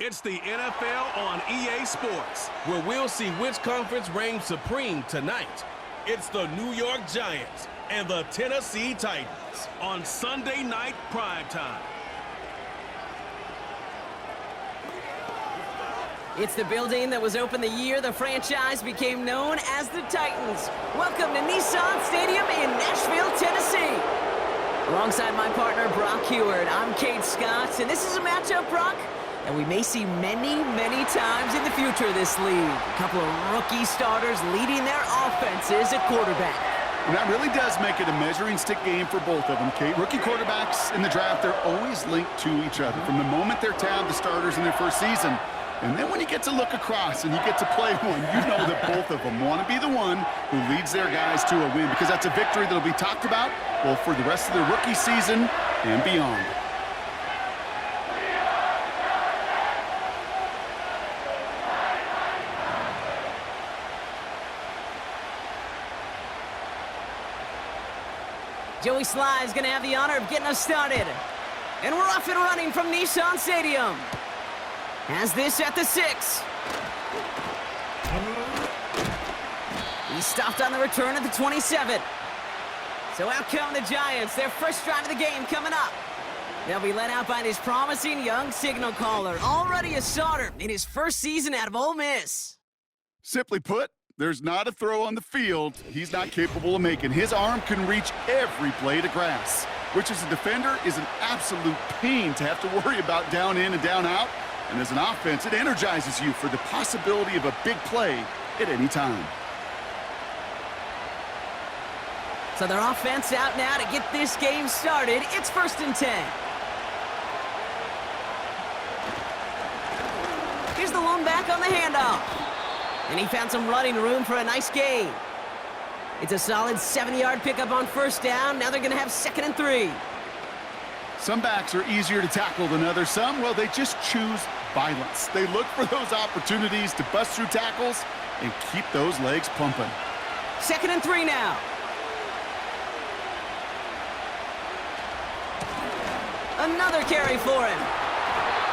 It's the NFL on EA Sports, where we'll see which conference reigns supreme tonight. It's the New York Giants and the Tennessee Titans on Sunday night primetime. It's the building that was opened the year the franchise became known as the Titans. Welcome to Nissan Stadium in Nashville, Tennessee. Alongside my partner, Brock Heward, I'm Kate Scott, and this is a matchup, Brock, that we may see many, many times in the future of this league. A couple of rookie starters leading their offenses at quarterback. And that really does make it a measuring stick game for both of them, Kate. Rookie quarterbacks in the draft, they're always linked to each other. From the moment they're tabbed the starters in their first season, and then when you get to look across and you get to play one, you know that both of them want to be the one who leads their guys to a win, because that's a victory that will be talked about, well, for the rest of their rookie season and beyond. Joey Sly is going to have the honor of getting us started. And we're off and running from Nissan Stadium. Has this at the 6. He stopped on the return at the 27. So out come the Giants. Their first drive of the game coming up. They'll be led out by this promising young signal caller. Already a starter in his first season out of Ole Miss. Simply put, there's not a throw on the field he's not capable of making. His arm can reach every blade of grass, which as a defender is an absolute pain to have to worry about down in and down out. And as an offense, it energizes you for the possibility of a big play at any time. So their offense out now to get this game started. It's 1st and 10. Here's the lone back on the handoff. And he found some running room for a nice gain. It's a solid 70-yard pickup on first down. Now they're going to have 2nd and 3. Some backs are easier to tackle than others. Some, well, they just choose violence. They look for those opportunities to bust through tackles and keep those legs pumping. 2nd and 3 now. Another carry for him.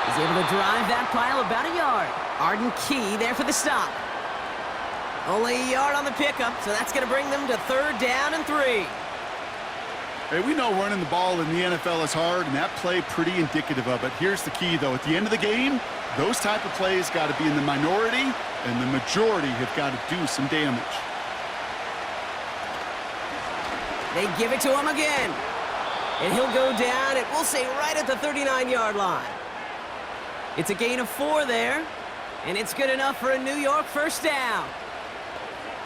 He's able to drive that pile about a yard. Arden Key there for the stop. Only a yard on the pickup, so that's going to bring them to 3rd down and 3. Hey, we know running the ball in the NFL is hard, and that play pretty indicative of it. Here's the key, though. At the end of the game, those type of plays got to be in the minority, and the majority have got to do some damage. They give it to him again. And he'll go down, and we'll say right at the 39-yard line. It's a gain of 4 there, and it's good enough for a New York first down.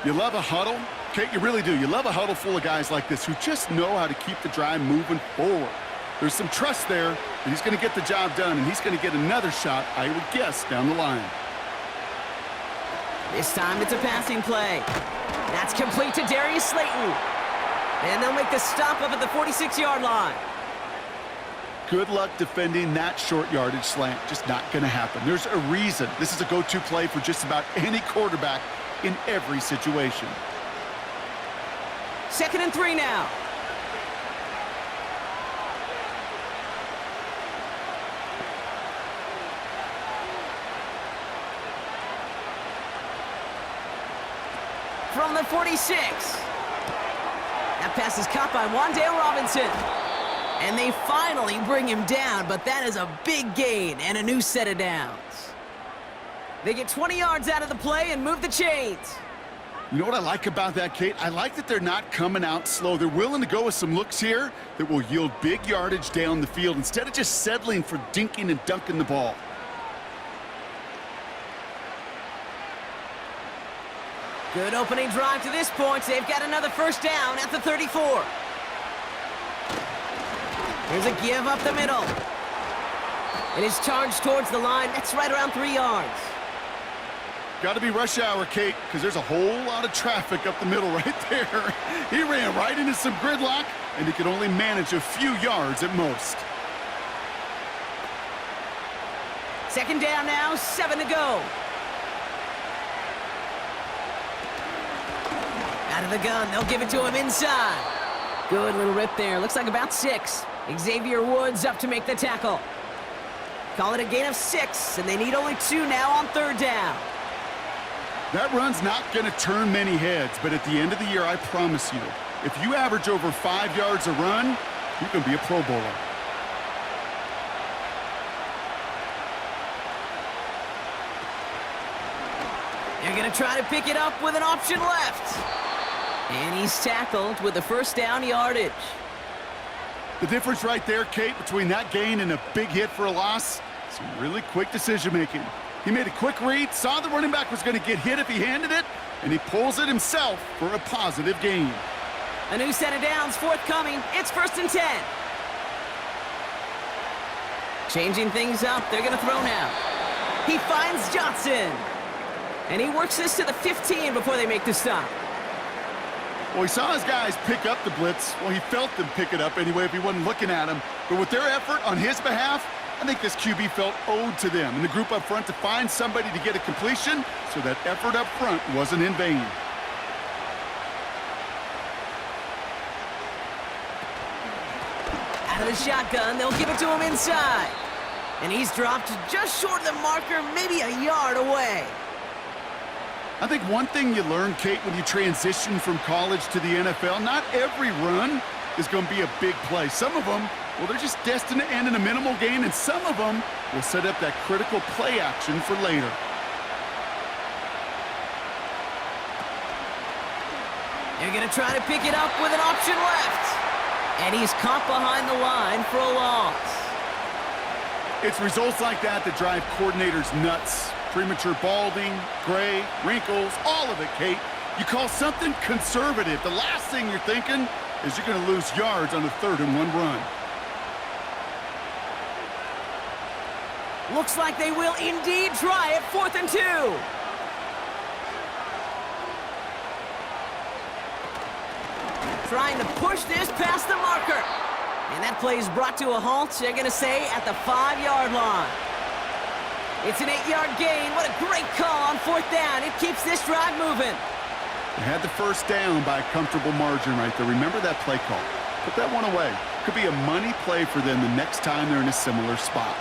You love a huddle? Kate, you really do. You love a huddle full of guys like this who just know how to keep the drive moving forward. There's some trust there that he's going to get the job done, and he's going to get another shot, I would guess, down the line. This time it's a passing play. That's complete to Darius Slayton. And they'll make the stop up at the 46-yard line. Good luck defending that short yardage slant. Just not going to happen. There's a reason this is a go-to play for just about any quarterback in every situation. 2nd and 3 now. From the 46. That pass is caught by Wan'Dale Robinson. And they finally bring him down, but that is a big gain and a new set of downs. They get 20 yards out of the play and move the chains. You know what I like about that, Kate? I like that they're not coming out slow. They're willing to go with some looks here that will yield big yardage down the field instead of just settling for dinking and dunking the ball. Good opening drive to this point. They've got another first down at the 34. Here's a give up the middle. It is charged towards the line. That's right around 3 yards. Got to be rush hour, Kate, because there's a whole lot of traffic up the middle right there. He ran right into some gridlock, and he could only manage a few yards at most. 2nd down now, 7 to go. Out of the gun, they'll give it to him inside. Good little rip there. Looks like about 6. Xavier Woods up to make the tackle. Call it a gain of 6, and they need only 2 now on 3rd down. That run's not going to turn many heads, but at the end of the year, I promise you, if you average over 5 yards a run, you can be a Pro Bowler. They're going to try to pick it up with an option left. And he's tackled with the 1st down yardage. The difference right there, Kate, between that gain and a big hit for a loss, some really quick decision-making. He made a quick read, saw the running back was going to get hit if he handed it, and he pulls it himself for a positive gain. A new set of downs forthcoming. It's 1st and 10. Changing things up. They're going to throw now. He finds Jaxson. And he works this to the 15 before they make the stop. Well, he saw his guys pick up the blitz. Well, he felt them pick it up anyway if he wasn't looking at him. But with their effort on his behalf, I think this QB felt owed to them and the group up front to find somebody to get a completion, so that effort up front wasn't in vain. Out of the shotgun, they'll give it to him inside. And he's dropped just short of the marker, maybe a yard away. I think one thing you learn, Kate, when you transition from college to the NFL, not every run is going to be a big play. Some of them, well, they're just destined to end in a minimal gain, and some of them will set up that critical play action for later. They're going to try to pick it up with an option left. And he's caught behind the line for a loss. It's results like that that drive coordinators nuts. Premature balding, gray, wrinkles, all of it, Kate. You call something conservative. The last thing you're thinking is you're going to lose yards on a 3rd and 1 run. Looks like they will indeed try it. 4th and 2. Trying to push this past the marker. And that play is brought to a halt, they're going to say, at the 5-yard line. It's an 8-yard gain. What a great call on 4th down. It keeps this drive moving. They had the 1st down by a comfortable margin right there. Remember that play call. Put that one away. Could be a money play for them the next time they're in a similar spot.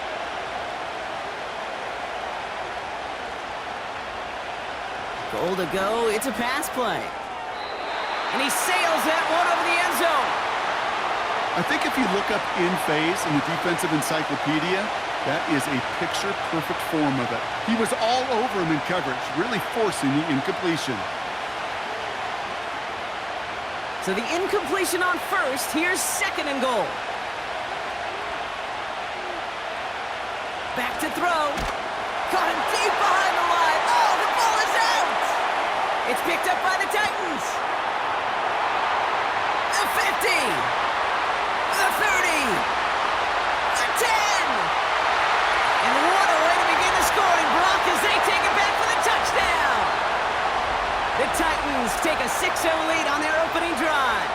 Goal to go. It's a pass play. And he sails that one over the end zone. I think if you look up in phase in the defensive encyclopedia, that is a picture-perfect form of it. He was all over him in coverage, really forcing the incompletion. So the incompletion on 1st. Here's 2nd and goal. Back to throw. Caught him deep behind the line. Oh, the ball is out. It's picked up by the Titans. The 50. The 30. The 10. And what a way to begin the scoring, Brock, as they take it back for the touchdown. The Titans take a 6-0 lead on their opening drive.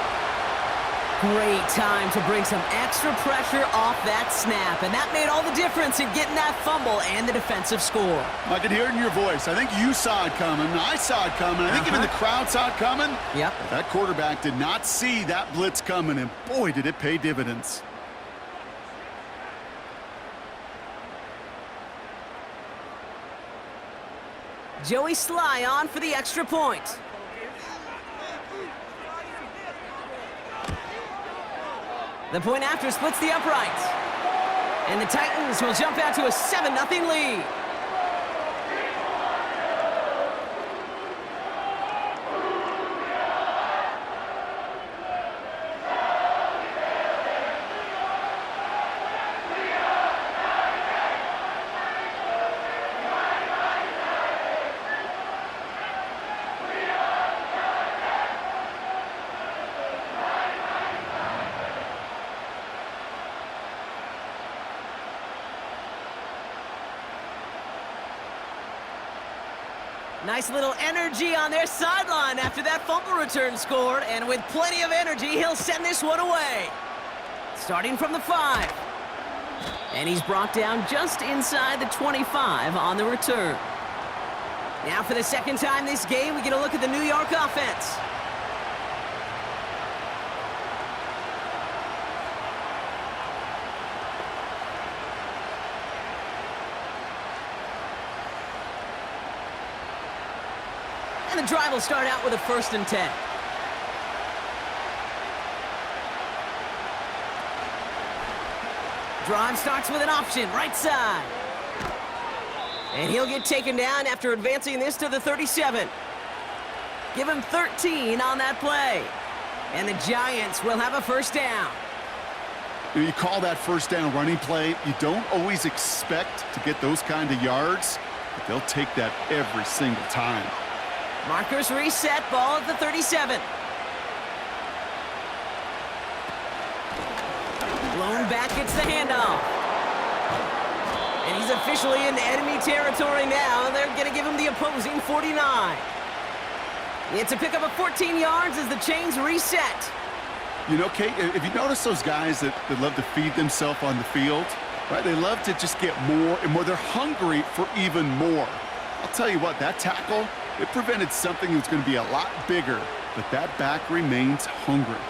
Great time to bring some extra pressure off that snap, and that made all the difference in getting that fumble and the defensive score. I can hear it in your voice. I think you saw it coming. I saw it coming. I think even the crowd saw it coming. Yep. That quarterback did not see that blitz coming, and boy, did it pay dividends. Joey Sly on for the extra point. The point after splits the uprights. And the Titans will jump out to a 7-0 lead. Nice little energy on their sideline after that fumble return scored, and with plenty of energy, he'll send this one away. Starting from the 5. And he's brought down just inside the 25 on the return. Now for the 2nd time this game, we get a look at the New York offense. And the drive will start out with a 1st and 10. Drive starts with an option, right side. And he'll get taken down after advancing this to the 37. Give him 13 on that play. And the Giants will have a 1st down. You call that 1st down running play. You don't always expect to get those kind of yards, but they'll take that every single time. Markers reset, ball at the 37. Blown back, gets the handoff. And he's officially in enemy territory now. They're going to give him the opposing 49. It's a pickup of 14 yards as the chains reset. You know, Kate, if you notice those guys that love to feed themselves on the field, right? They love to just get more and more. They're hungry for even more. I'll tell you what, that tackle, it prevented something that's going to be a lot bigger, but that back remains hungry.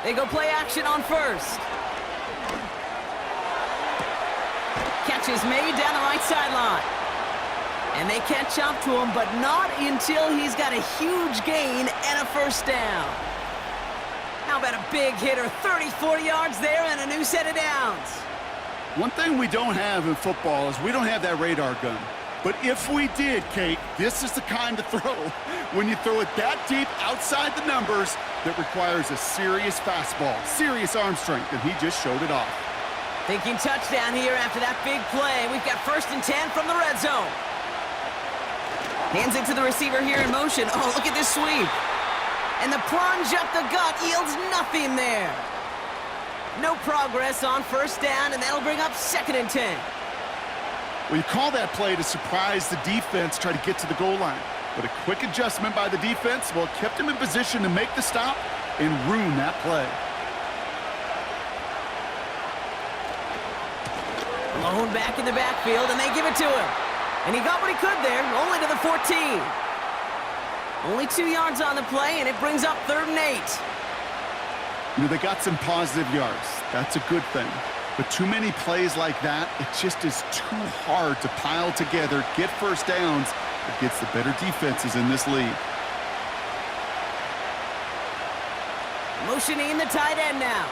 They go play action on 1st. Catch is made down the right sideline. And they catch up to him, but not until he's got a huge gain and a 1st down. How about a big hitter, 30, 40 yards there and a new set of downs. One thing we don't have in football is we don't have that radar gun. But if we did, Kate, this is the kind of throw when you throw it that deep outside the numbers that requires a serious fastball, serious arm strength, and he just showed it off. Thinking touchdown here after that big play. We've got 1st and 10 from the red zone. Hands it to the receiver here in motion. Oh, look at this sweep. And the plunge up the gut yields nothing there. No progress on 1st down, and that'll bring up 2nd and 10. Well, you call that play to surprise the defense, try to get to the goal line. But a quick adjustment by the defense, well, kept him in position to make the stop and ruin that play. Blown back in the backfield, and they give it to him. And he got what he could there, only to the 14. Only 2 yards on the play, and it brings up 3rd and 8. You know, they got some positive yards. That's a good thing. But too many plays like that, it just is too hard to pile together, get 1st downs against the better defenses in this league. Motioning the tight end now.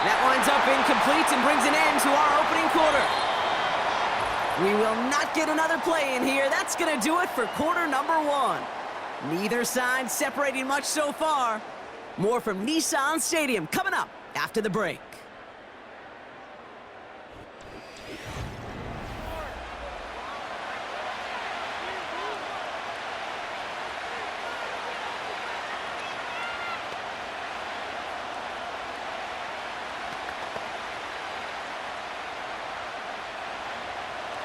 That winds up incomplete and brings an end to our opening quarter. We will not get another play in here. That's going to do it for quarter number 1. Neither side separating much so far. More from Nissan Stadium coming up after the break.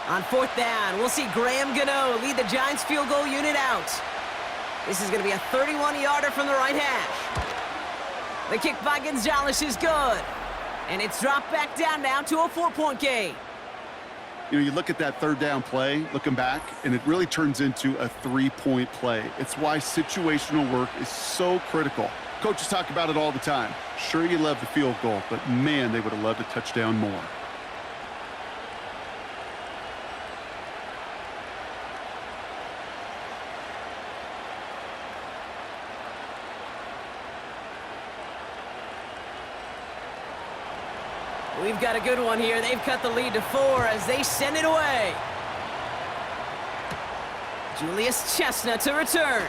On 4th down, we'll see Graham Gano lead the Giants field goal unit out. This is going to be a 31-yarder from the right hash. The kick by Gonzalez is good. And it's dropped back down now to a 4-point game. You know, you look at that 3rd down play, looking back, and it really turns into a 3-point play. It's why situational work is so critical. Coaches talk about it all the time. Sure, you love the field goal, but man, they would have loved a touchdown more. We've got a good one here. They've cut the lead to 4 as they send it away. Julius Chestnut to return.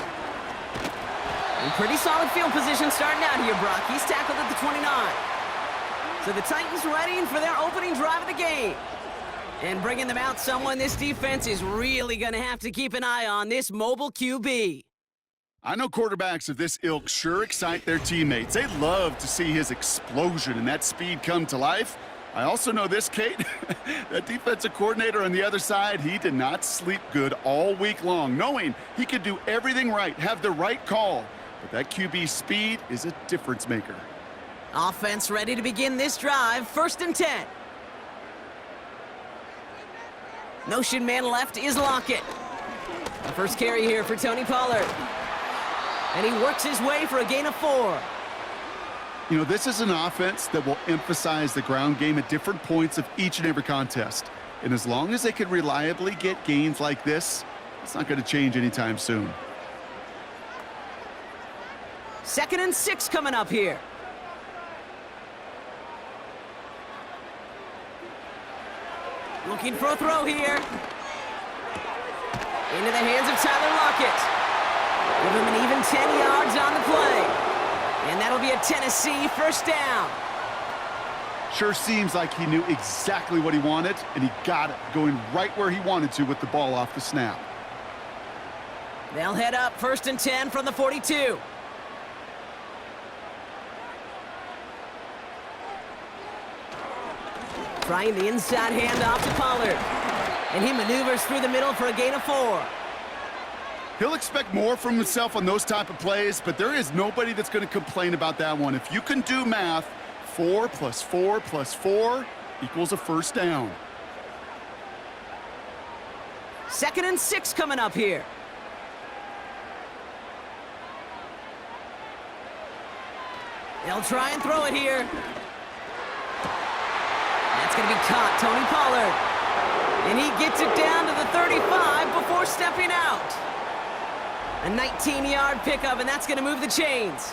In pretty solid field position starting out here, Brock. He's tackled at the 29. So the Titans readying for their opening drive of the game. And bringing them out someone this defense is really going to have to keep an eye on, this mobile QB. I know quarterbacks of this ilk sure excite their teammates. They love to see his explosion and that speed come to life. I also know this, Kate, that defensive coordinator on the other side, he did not sleep good all week long, knowing he could do everything right, have the right call. But that QB speed is a difference maker. Offense ready to begin this drive, 1st and 10. Notion man left is Lockett. The first carry here for Tony Pollard. And he works his way for a gain of 4. You know, this is an offense that will emphasize the ground game at different points of each and every contest. And as long as they can reliably get gains like this, it's not going to change anytime soon. 2nd and 6 coming up here. Looking for a throw here. Into the hands of Tyler Lockett. Give him an even 10 yards on the play. And that'll be a Tennessee first down. Sure seems like he knew exactly what he wanted, and he got it, going right where he wanted to with the ball off the snap. They'll head up 1st and 10 from the 42. Trying the inside handoff to Pollard. And he maneuvers through the middle for a gain of 4. He'll expect more from himself on those type of plays, but there is nobody that's going to complain about that one. If you can do math, 4 plus 4 plus 4 equals a first down. 2nd and 6 coming up here. They'll try and throw it here. That's going to be caught, Tony Pollard. And he gets it down to the 35 before stepping out. A 19-yard pickup, and that's going to move the chains.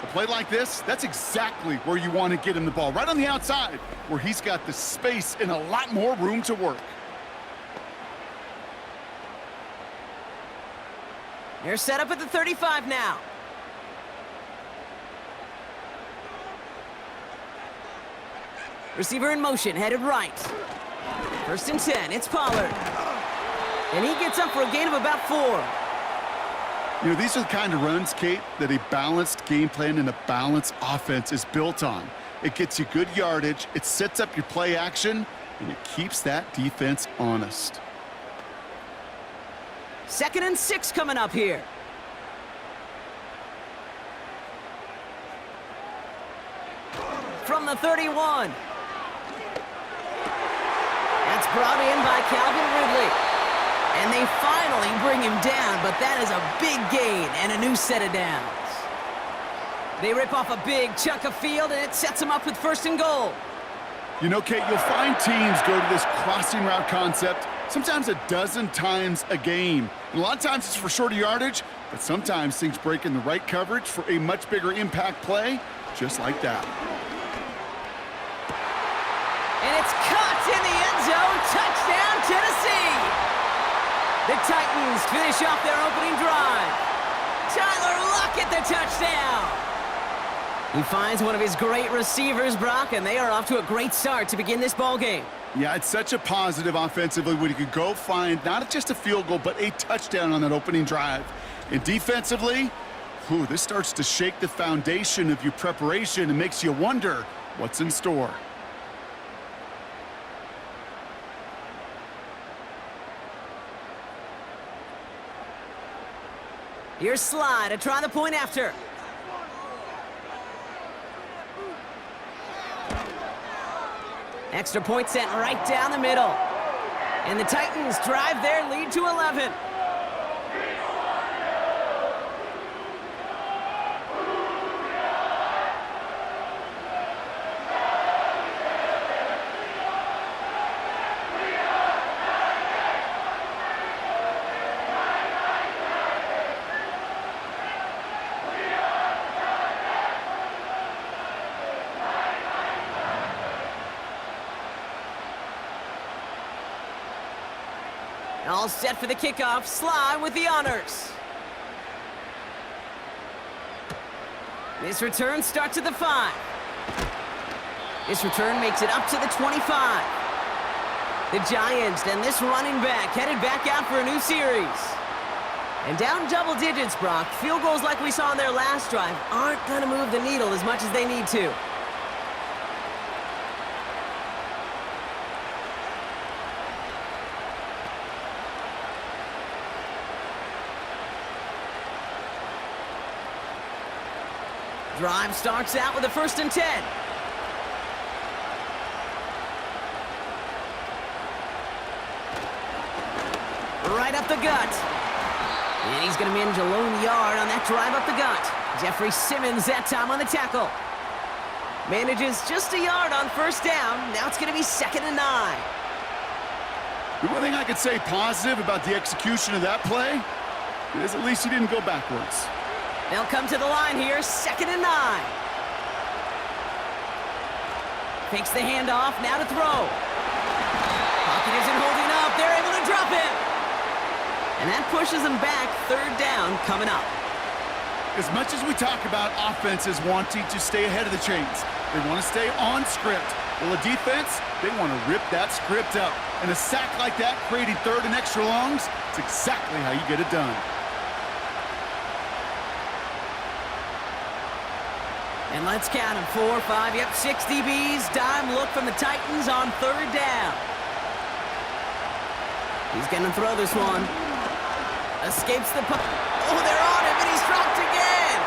A play like this, that's exactly where you want to get him the ball. Right on the outside, where he's got the space and a lot more room to work. They're set up at the 35 now. Receiver in motion, headed right. 1st and 10, it's Pollard. And he gets up for a gain of about 4. You know, these are the kind of runs, Kate, that a balanced game plan and a balanced offense is built on. It gets you good yardage, it sets up your play action, and it keeps that defense honest. 2nd and 6 coming up here. From the 31. That's brought in by Calvin Ridley. And they finally bring him down, but that is a big gain and a new set of downs. They rip off a big chunk of field, and it sets them up with 1st and goal. You know, Kate, you'll find teams go to this crossing route concept sometimes a dozen times a game. And a lot of times it's for shorter yardage, but sometimes things break in the right coverage for a much bigger impact play, just like that. And it's caught in the end zone. Touchdown, Tennessee! The Titans finish off their opening drive. Tyler Lockett, the touchdown! He finds one of his great receivers, Brock, and they are off to a great start to begin this ball game. Yeah, it's such a positive offensively when you could go find not just a field goal, but a touchdown on that opening drive. And defensively, this starts to shake the foundation of your preparation and makes you wonder what's in store. Here's Sly to try the point after. Extra point sent right down the middle. And the Titans drive their lead to 11. All set for the kickoff. Sly with the honors. This return starts at the 5. This return makes it up to the 25. The Giants and this running back headed back out for a new series. And down double digits, Brock. Field goals like we saw in their last drive aren't going to move the needle as much as they need to. Drive starts out with a 1st and 10. Right up the gut. And he's going to manage a lone yard on that drive up the gut. Jeffrey Simmons that time on the tackle. Manages just a yard on 1st down. Now it's going to be 2nd and 9. The one thing I could say positive about the execution of that play is at least he didn't go backwards. They'll come to the line here, 2nd and 9. Fakes the handoff, now to throw. Pocket isn't holding up, they're able to drop it. And that pushes them back, 3rd down coming up. As much as we talk about offenses wanting to stay ahead of the chains, they want to stay on script. Well, a defense, they want to rip that script up. And a sack like that, creating 3rd and extra longs, it's exactly how you get it done. And let's count them, 4, 5, yep, 6 DBs. Dime look from the Titans on 3rd down. He's going to throw this one. Escapes the puck. Oh, they're on him, and he's dropped again.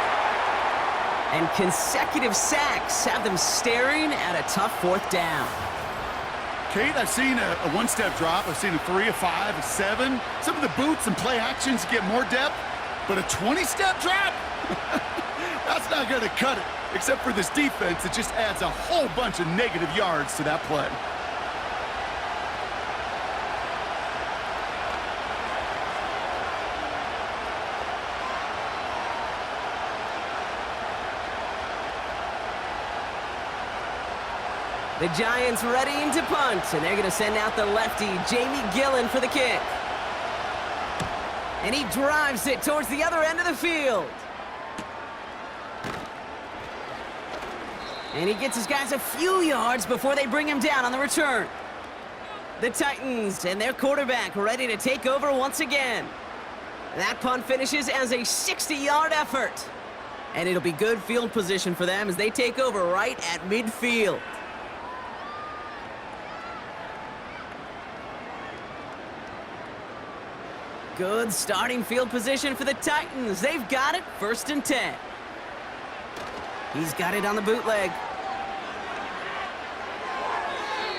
And consecutive sacks have them staring at a tough 4th down. Kate, I've seen a one-step drop. I've seen a 3, a 5, a 7. Some of the boots and play actions get more depth, but a 20-step drop? That's not going to cut it, except for this defense that just adds a whole bunch of negative yards to that play. The Giants readying to punt, and they're going to send out the lefty, Jamie Gillen, for the kick. And he drives it towards the other end of the field. And he gets his guys a few yards before they bring him down on the return. The Titans and their quarterback ready to take over once again. That punt finishes as a 60-yard effort. And it'll be good field position for them as they take over right at midfield. Good starting field position for the Titans. They've got it, 1st and 10. He's got it on the bootleg.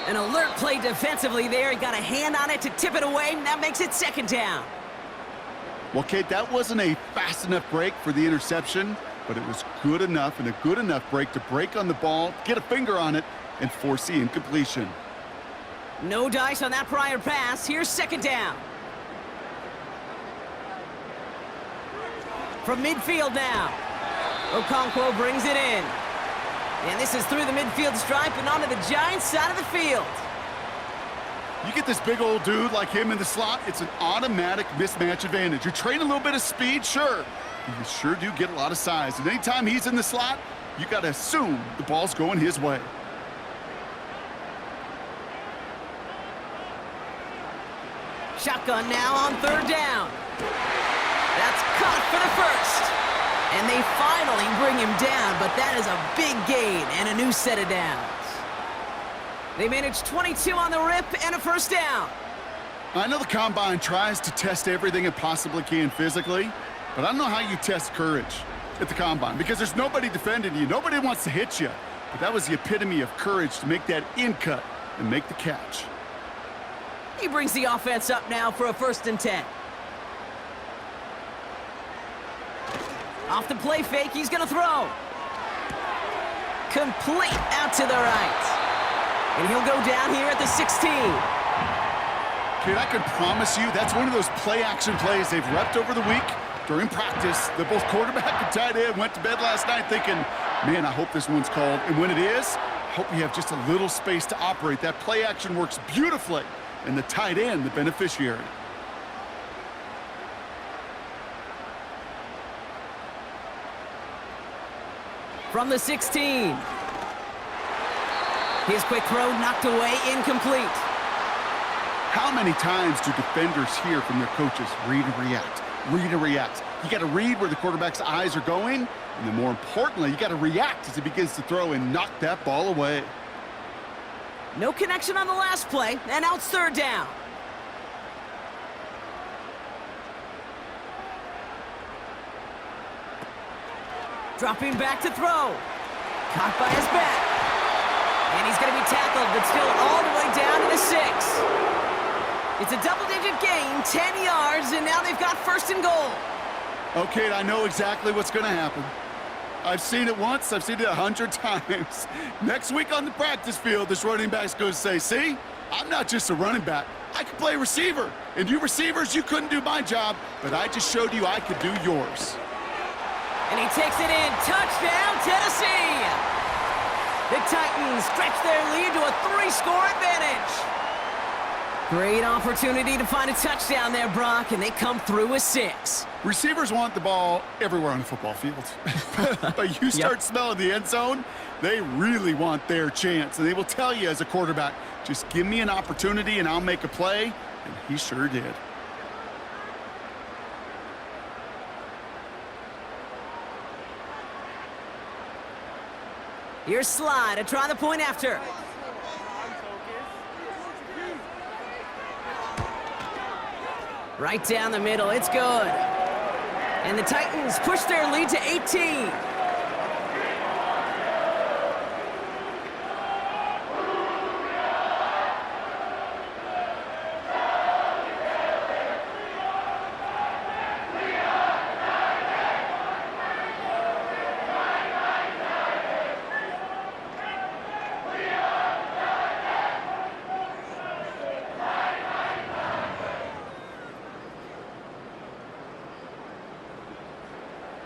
An alert play defensively there. He got a hand on it to tip it away, and that makes it 2nd down. Well, Kate, that wasn't a fast enough break for the interception, but it was good enough and a good enough break to break on the ball, get a finger on it, and force the incompletion. No dice on that prior pass. Here's 2nd down. From midfield now. Okonkwo brings it in. And this is through the midfield stripe and onto the Giants side of the field. You get this big old dude like him in the slot, it's an automatic mismatch advantage. You train a little bit of speed, sure. But you sure do get a lot of size. And anytime he's in the slot, you got to assume the ball's going his way. Shotgun now on 3rd down. That's caught for the 1st. And they finally bring him down, but that is a big gain and a new set of downs. They managed 22 on the rip and a 1st down. I know the Combine tries to test everything it possibly can physically, but I don't know how you test courage at the Combine because there's nobody defending you. Nobody wants to hit you. But that was the epitome of courage to make that in cut and make the catch. He brings the offense up now for a 1st and 10. Off the play fake, he's going to throw. Complete out to the right. And he'll go down here at the 16. Kid, I can promise you that's one of those play-action plays they've repped over the week during practice. That both quarterback and tight end went to bed last night thinking, man, I hope this one's called. And when it is, I hope we have just a little space to operate. That play-action works beautifully, and the tight end, the beneficiary. From the 16. His quick throw knocked away, incomplete. How many times do defenders hear from their coaches, read and react, read and react? You got to read where the quarterback's eyes are going, and then more importantly, you got to react as he begins to throw and knock that ball away. No connection on the last play, and now it's 3rd down. Dropping back to throw. Caught by his back. And he's going to be tackled, but still all the way down to the 6. It's a double-digit gain, 10 yards, and now they've got 1st and goal. Okay, I know exactly what's going to happen. I've seen it once. I've seen it 100 times. Next week on the practice field, this running back's going to say, see, I'm not just a running back. I can play receiver. And you receivers, you couldn't do my job, but I just showed you I could do yours. And he takes it in. Touchdown, Tennessee! The Titans stretch their lead to a 3-score advantage. Great opportunity to find a touchdown there, Brock, and they come through with 6. Receivers want the ball everywhere on the football field. But you start smelling the end zone, they really want their chance. And they will tell you as a quarterback, just give me an opportunity and I'll make a play. And he sure did. Here's Sly to try the point after. Right down the middle, it's good. And the Titans push their lead to 18.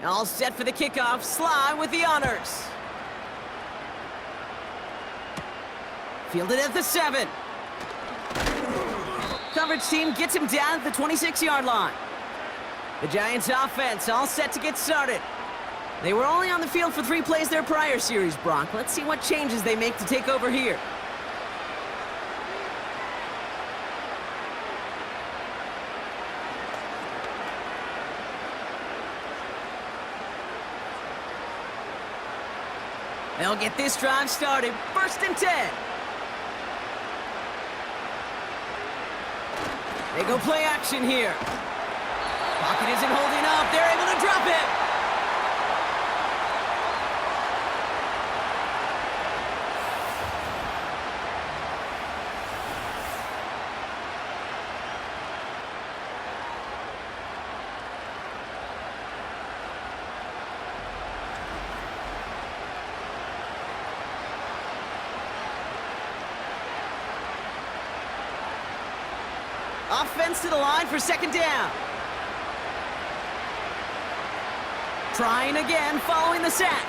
All set for the kickoff. Sly with the honors. Fielded at the 7. Coverage team gets him down at the 26-yard line. The Giants offense all set to get started. They were only on the field for 3 plays their prior series, Brock. Let's see what changes they make to take over here. They'll get this drive started. 1st and 10. They go play action here. Pocket isn't holding up. They're able to drop it. Offense to the line for 2nd down. Trying again following the sack.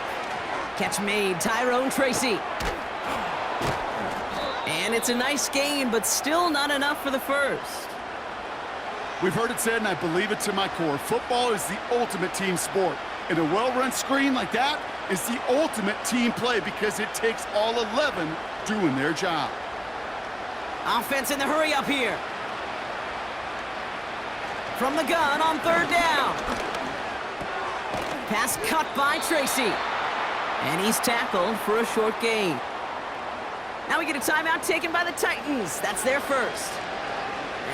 Catch made, Tyrone Tracy. And it's a nice gain, but still not enough for the first. We've heard it said, and I believe it to my core, football is the ultimate team sport. And a well-run screen like that is the ultimate team play because it takes all 11 doing their job. Offense in the hurry up here. From the gun on 3rd down. Pass cut by Tracy. And he's tackled for a short gain. Now we get a timeout taken by the Titans. That's their first.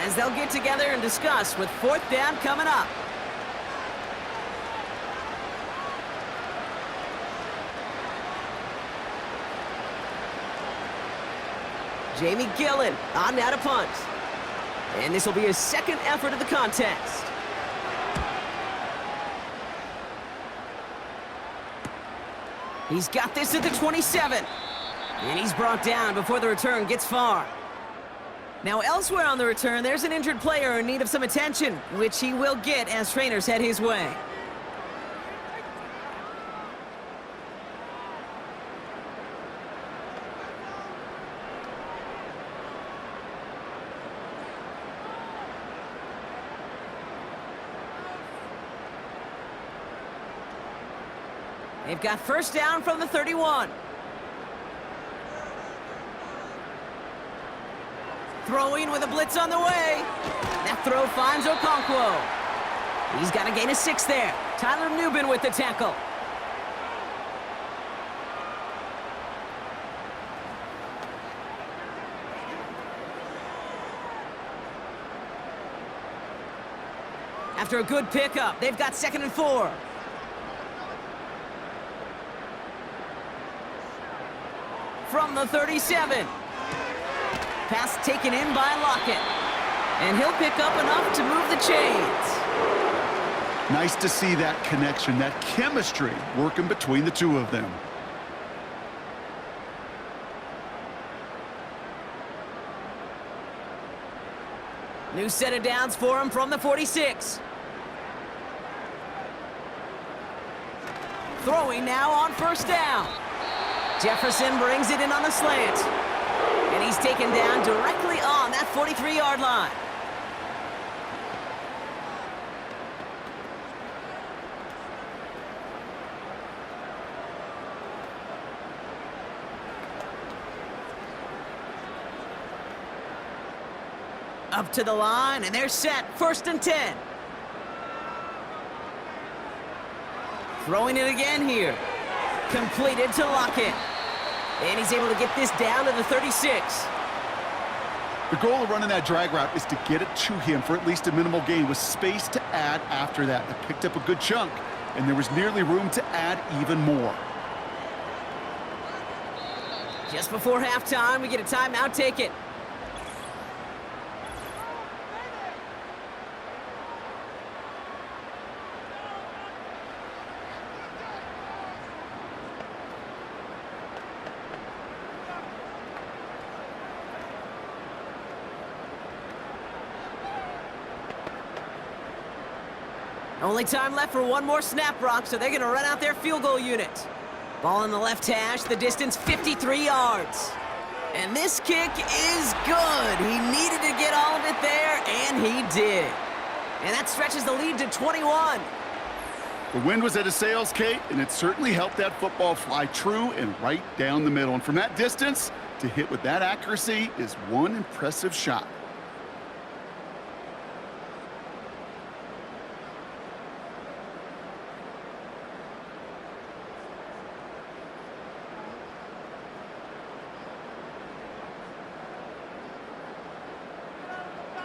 As they'll get together and discuss with 4th down coming up. Jamie Gillen on now to punt. And this will be his 2nd effort of the contest. He's got this at the 27. And he's brought down before the return gets far. Now elsewhere on the return, there's an injured player in need of some attention, which he will get as trainers head his way. They've got 1st down from the 31. Throwing with a blitz on the way. That throw finds Okonkwo. He's got a gain of 6 there. Tyler Nubin with the tackle. After a good pickup, they've got 2nd and 4. From the 37. Pass taken in by Lockett. And he'll pick up enough to move the chains. Nice to see that connection, that chemistry working between the two of them. New set of downs for him from the 46. Throwing now on first down. Jefferson brings it in on the slant. And he's taken down directly on that 43-yard line. Up to the line, and they're set. 1st and 10. Throwing it again here. Completed to Lockett. And he's able to get this down to the 36. The goal of running that drag route is to get it to him for at least a minimal gain with space to add after that. They picked up a good chunk, and there was nearly room to add even more. Just before halftime, we get a timeout taken. Only time left for one more snap, Brock, so they're going to run out their field goal unit. Ball in the left hash, the distance 53 yards. And this kick is good. He needed to get all of it there, and he did. And that stretches the lead to 21. The wind was at his sails, Kate, and it certainly helped that football fly true and right down the middle. And from that distance, to hit with that accuracy is one impressive shot.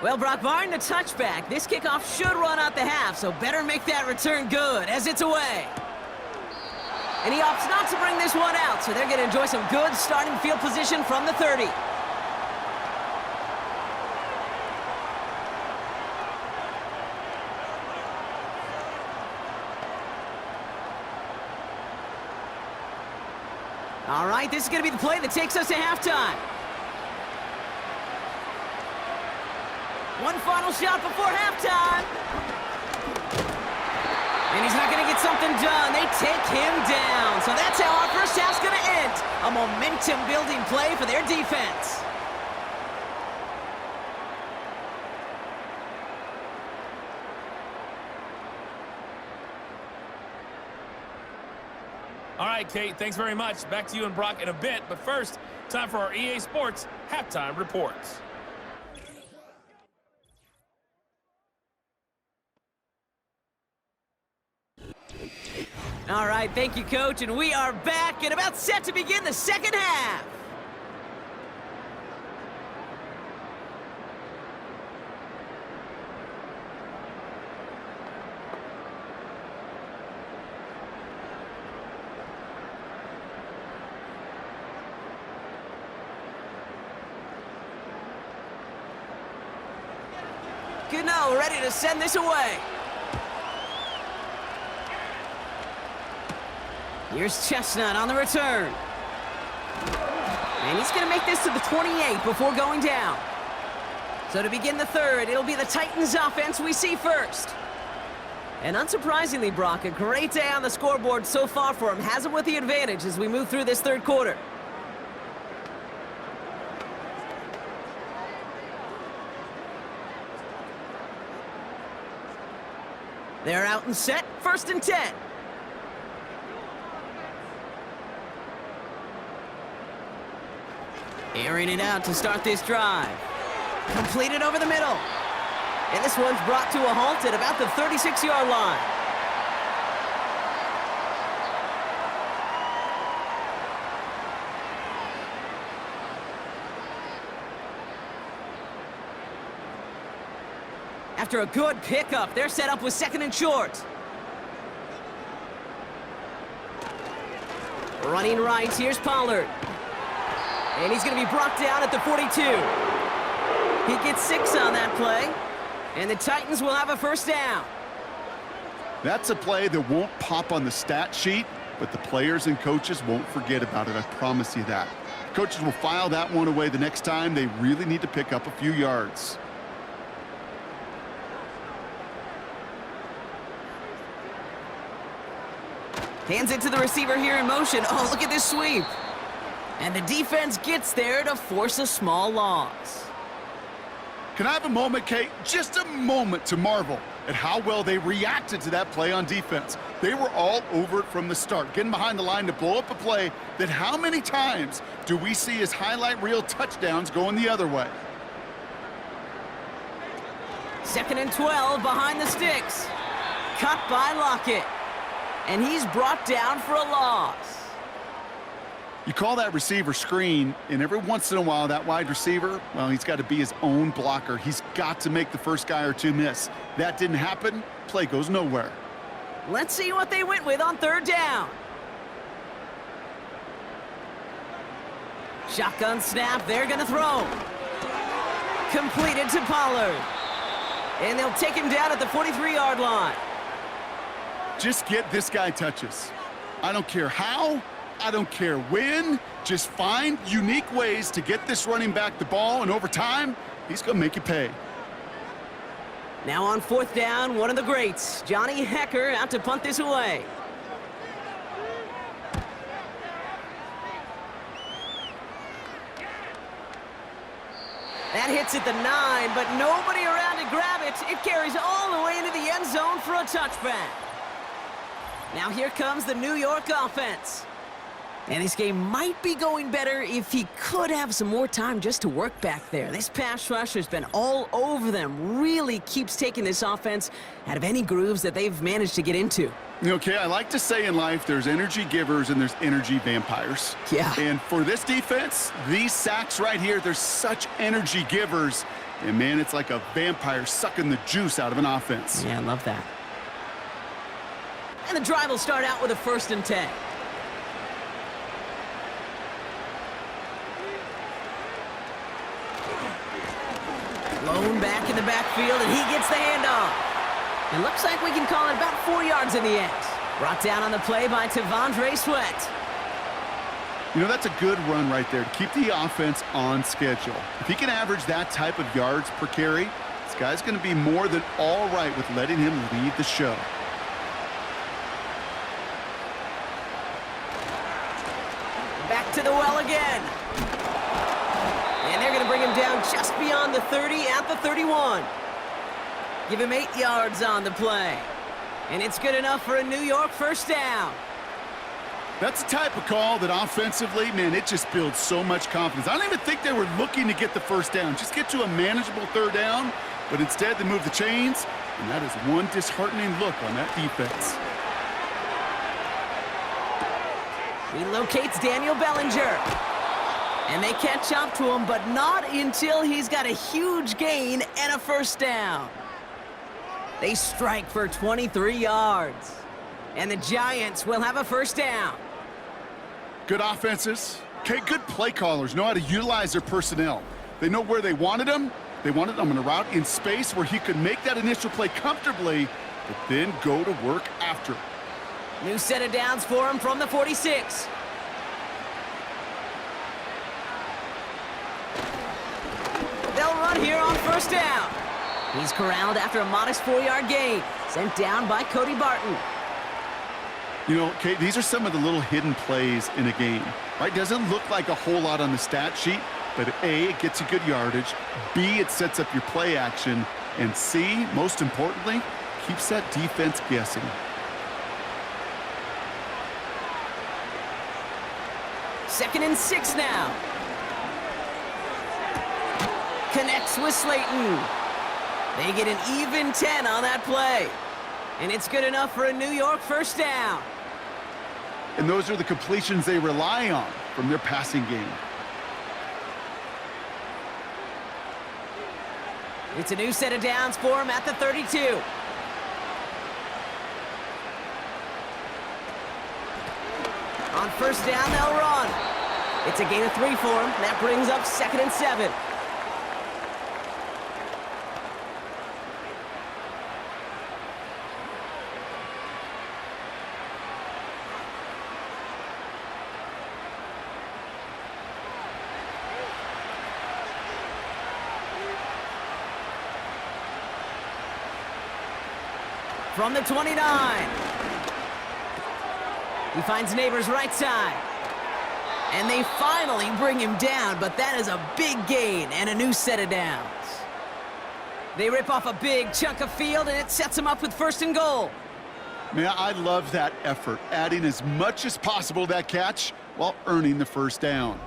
Well, Brock, barring the touchback, this kickoff should run out the half, so better make that return good as it's away. And he opts not to bring this one out, so they're going to enjoy some good starting field position from the 30. All right, this is going to be the play that takes us to halftime. One final shot before halftime. And he's not going to get something done. They take him down. So that's how our first half's going to end. A momentum-building play for their defense. All right, Kate, thanks very much. Back to you and Brock in a bit. But first, time for our EA Sports Halftime Reports. All right, thank you, Coach, and we are back and about set to begin the second half. Gano ready to send this away. Here's Chestnut on the return. And he's going to make this to the 28 before going down. So to begin the third, it'll be the Titans offense we see first. And unsurprisingly, Brock, a great day on the scoreboard so far for him. Has him with the advantage as we move through this third quarter. They're out and set, 1st and 10. Airing it out to start this drive. Completed over the middle. And this one's brought to a halt at about the 36-yard line. After a good pickup, they're set up with 2nd and short. Running right, here's Pollard. And he's going to be brought down at the 42. He gets 6 on that play. And the Titans will have a first down. That's a play that won't pop on the stat sheet, but the players and coaches won't forget about it. I promise you that. Coaches will file that one away the next time they really need to pick up a few yards. Hands it to the receiver here in motion. Oh, look at this sweep. And the defense gets there to force a small loss. Can I have a moment, Kate? Just a moment to marvel at how well they reacted to that play on defense. They were all over it from the start, getting behind the line to blow up a play that how many times do we see as highlight reel touchdowns going the other way? 2nd and 12 behind the sticks. Cut by Lockett. And he's brought down for a loss. You call that receiver screen, and every once in a while, that wide receiver, well, he's got to be his own blocker. He's got to make the first guy or two miss. That didn't happen. Play goes nowhere. Let's see what they went with on 3rd down. Shotgun snap. They're going to throw. Completed to Pollard. And they'll take him down at the 43-yard line. Just get this guy touches. I don't care how. I don't care when. Just find unique ways to get this running back the ball, and over time, he's going to make you pay. Now on 4th down, one of the greats, Johnny Hecker, out to punt this away. That hits at the 9, but nobody around to grab it. It carries all the way into the end zone for a touchback. Now here comes the New York offense. And this game might be going better if he could have some more time just to work back there. This pass rush has been all over them. Really keeps taking this offense out of any grooves that they've managed to get into. Okay, I like to say in life there's energy givers and there's energy vampires. Yeah. And for this defense, these sacks right here, they're such energy givers. And, man, it's like a vampire sucking the juice out of an offense. Yeah, I love that. And the drive will start out with a 1st and 10. Blown back in the backfield, and he gets the handoff. It looks like we can call it about 4 yards in the end. Brought down on the play by Tavondre Sweat. You know, that's a good run right there to keep the offense on schedule. If he can average that type of yards per carry, this guy's going to be more than all right with letting him lead the show. Back to the well again. And they're going to bring him down just beyond the 30 at the 31. Give him 8 yards on the play. And it's good enough for a New York 1st down. That's the type of call that offensively, man, it just builds so much confidence. I don't even think they were looking to get the 1st down. Just get to a manageable 3rd down, but instead they move the chains, and that is one disheartening look on that defense. He locates Daniel Bellinger. And they catch up to him, but not until he's got a huge gain and a 1st down. They strike for 23 yards. And the Giants will have a 1st down. Good offenses. Okay, good play callers know how to utilize their personnel. They know where they wanted him. They wanted him in a route in space where he could make that initial play comfortably, but then go to work after. New set of downs for him from the 46. They'll run here on 1st down. He's corralled after a modest 4-yard gain. Sent down by Cody Barton. You know, Kate, these are some of the little hidden plays in a game, right? Doesn't look like a whole lot on the stat sheet, but A, it gets you good yardage. B, it sets up your play action. And C, most importantly, keeps that defense guessing. Second and 6 now. Connects with Slayton. They get an even 10 on that play. And it's good enough for a New York 1st down. And those are the completions they rely on from their passing game. It's a new set of downs for him at the 32. On 1st down, they'll run. It's a gain of 3 for him. That brings up 2nd and 7. From the 29. He finds Neighbors right side. And they finally bring him down, but that is a big gain and a new set of downs. They rip off a big chunk of field, and it sets him up with 1st and goal. Man, I love that effort, adding as much as possible to that catch while earning the 1st down.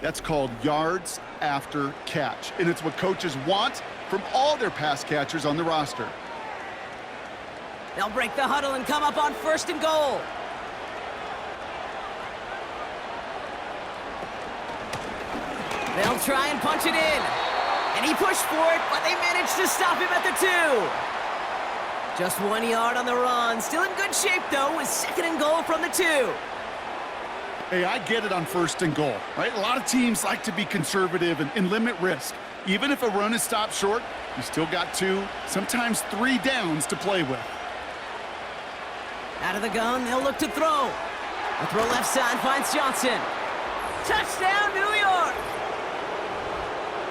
That's called yards after catch, and it's what coaches want from all their pass catchers on the roster. They'll break the huddle and come up on 1st and goal. They'll try and punch it in. And he pushed for it, but they managed to stop him at the 2. Just 1 yard on the run. Still in good shape, though, with 2nd and goal from the 2. Hey, I get it on 1st and goal, right? A lot of teams like to be conservative and limit risk. Even if a run is stopped short, you still got 2, sometimes 3 downs to play with. Out of the gun, they'll look to throw. The throw left side finds Jaxson. Touchdown, New York!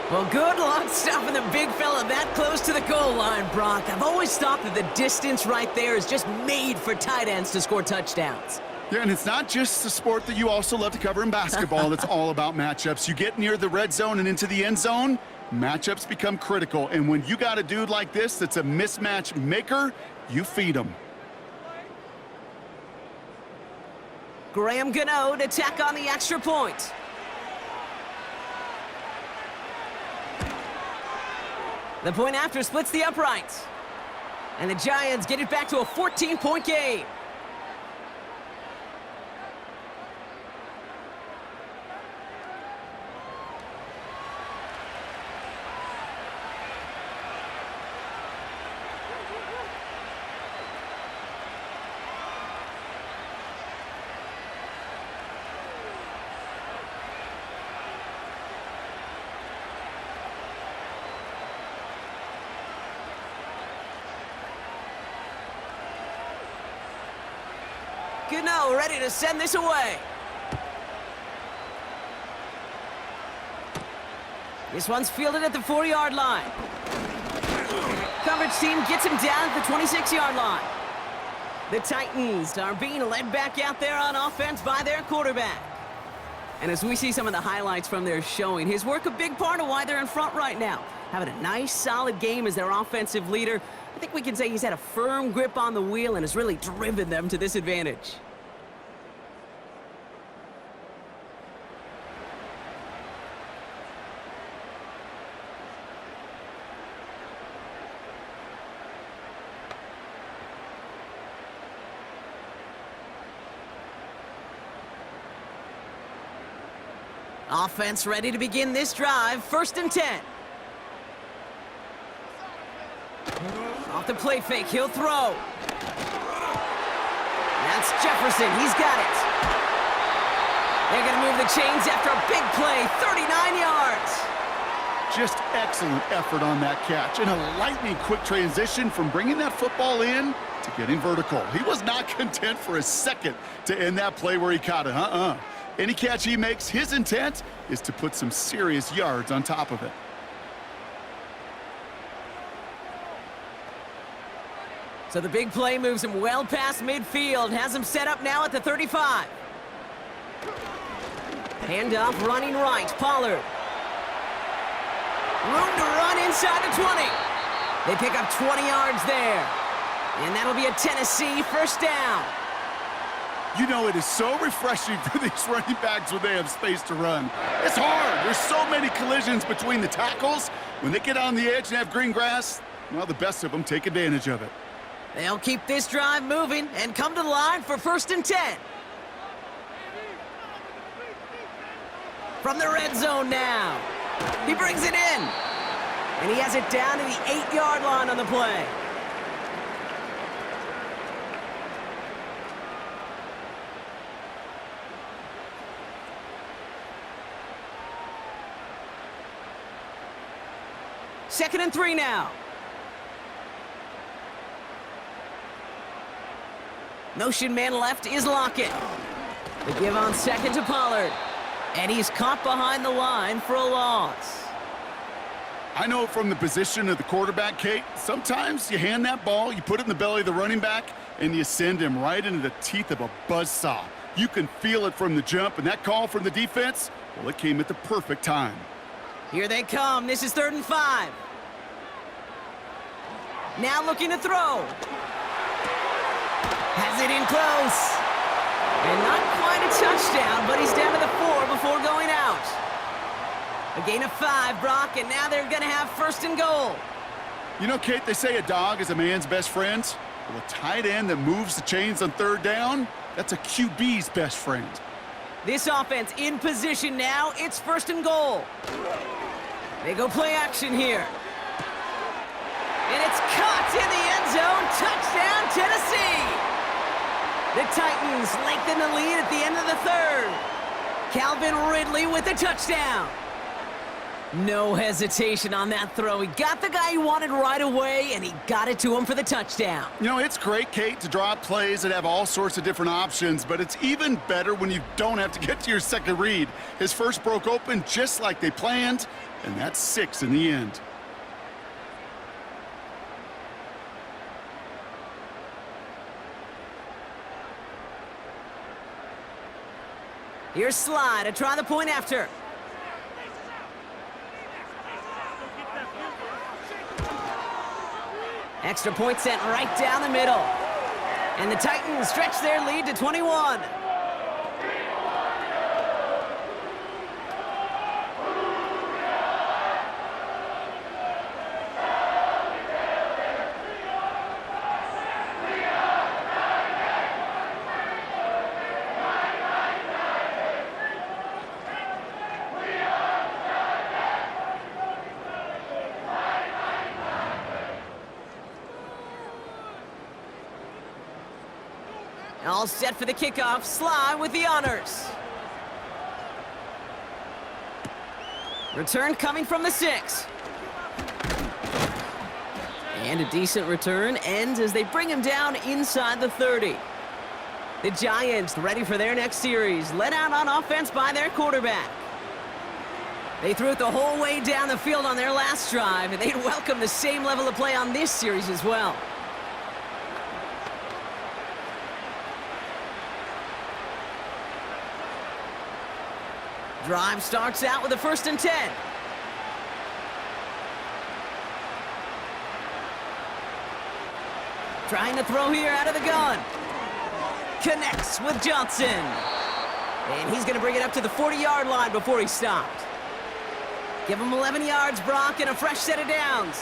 Well, good luck stopping the big fella that close to the goal line, Brock. I've always thought that the distance right there is just made for tight ends to score touchdowns. Yeah, and it's not just a sport that you also love to cover in basketball. It's all about matchups. You get near the red zone and into the end zone, matchups become critical. And when you got a dude like this that's a mismatch maker, you feed him. Graham Gano to tack on the extra point. The point after splits the uprights. And the Giants get it back to a 14-point game. Gano ready to send this away. This one's fielded at the 4-yard line. Coverage team gets him down at the 26-yard line. The Titans are being led back out there on offense by their quarterback. And as we see some of the highlights from their showing, his work a big part of why they're in front right now. Having a nice, solid game as their offensive leader. I think we can say he's had a firm grip on the wheel and has really driven them to this advantage. Offense ready to begin this drive. 1st and 10. Off the play fake, he'll throw. That's Jefferson, he's got it. They're gonna move the chains after a big play, 39 yards. Just excellent effort on that catch and a lightning quick transition from bringing that football in to getting vertical. He was not content for a second to end that play where he caught it. Any catch he makes, his intent is to put some serious yards on top of it. So the big play moves him well past midfield, has him set up now at the 35. Handoff running right, Pollard. Room to run inside the 20. They pick up 20 yards there. And that'll be a Tennessee 1st down. You know, it is so refreshing for these running backs when they have space to run. It's hard. There's so many collisions between the tackles. When they get on the edge and have green grass, well, the best of them take advantage of it. They'll keep this drive moving and come to the line for 1st and 10. From the red zone now. He brings it in. And he has it down to the 8-yard line on the play. Second and 3 now. Motion man left is Lockett. The give on 2nd to Pollard. And he's caught behind the line for a loss. I know from the position of the quarterback, Kate, sometimes you hand that ball, you put it in the belly of the running back, and you send him right into the teeth of a buzzsaw. You can feel it from the jump, and that call from the defense, well, it came at the perfect time. Here they come. This is 3rd and 5. Now looking to throw. Has it in close. And not quite a touchdown, but he's down to the 4 before going out. A gain of 5, Brock, and now they're going to have 1st and goal. You know, Kate, they say a dog is a man's best friend. Well, a tight end that moves the chains on 3rd down, that's a QB's best friend. This offense in position now. It's 1st and goal. They go play action here. And it's caught in the end zone. Touchdown, Tennessee. The Titans lengthen the lead at the end of the 3rd. Calvin Ridley with the touchdown. No hesitation on that throw. He got the guy he wanted right away, and he got it to him for the touchdown. You know, it's great, Kate, to draw up plays that have all sorts of different options, but it's even better when you don't have to get to your second read. His first broke open just like they planned, and that's 6 in the end. Here's Sly to try the point after. Extra point sent right down the middle. And the Titans stretch their lead to 21. All set for the kickoff. Sly with the honors. Return coming from the 6. And a decent return ends as they bring him down inside the 30. The Giants ready for their next series, led out on offense by their quarterback. They threw it the whole way down the field on their last drive, and they'd welcome the same level of play on this series as well. Drive starts out with a 1st and 10. Trying to throw here out of the gun. Connects with Jaxson. And he's going to bring it up to the 40-yard line before he stopped. Give him 11 yards, Brock, and a fresh set of downs.